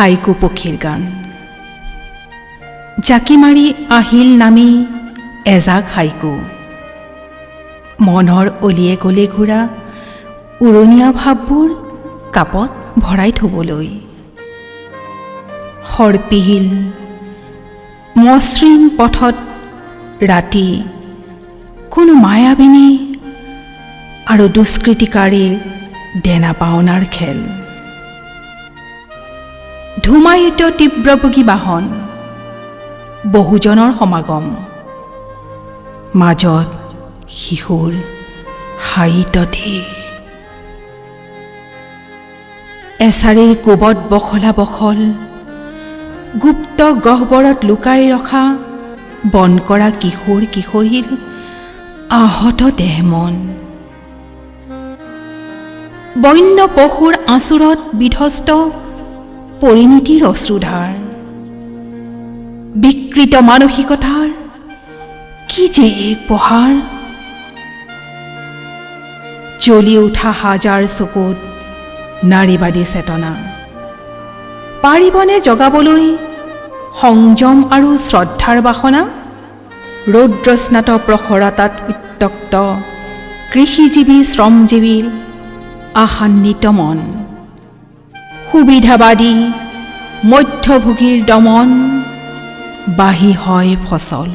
Haiku পক্ষীৰ গান। জাকি মাৰি আহিল নামি এজাক হাইকু, মনৰ অলিয়ে গলে ঘূৰা উৰণীয়া ভাৱবোৰ কাপত ভৰাই থবলৈ। সৰ্পিহিল মসৃণ পথত ৰাতি কোনো মায়াবিনী আৰু দুষ্কৃতিকাৰীৰ দেনা পাওনাৰ খেল। ধুমায়িত তীব্ৰভোগী বাহন, বহুজনৰ সমাগম, মাজত শিশুৰ শায়িত দেহ। এছাৰিৰ কোবত বখলা বখল, গুপ্ত গহ্বৰত লুকাই ৰখা বন কৰা কিশোৰ কিশোৰীৰ আহত দেহ মন। বন্য পশুৰ আঁচোৰত বিধ্বস্ত পৰিণীতিৰ অশ্ৰুধাৰ। বিকৃত মানসিকতাৰ কি যে এক প্ৰহাৰ। জ্বলি উঠা হাজাৰ চকুত নাৰীবাদী চেতনা। পাৰিবনে জগাবলৈ সংযম আৰু শ্ৰদ্ধাৰ বাসনা? ৰৌদ্ৰস্নাত প্ৰখৰতাত উত্তক্ত কৃষিজীৱী শ্ৰমজীৱীৰ আশান্বিত মন। সুবিধাবাদী মধ্যভোগীৰ দমন, বাহী হয় ফচল।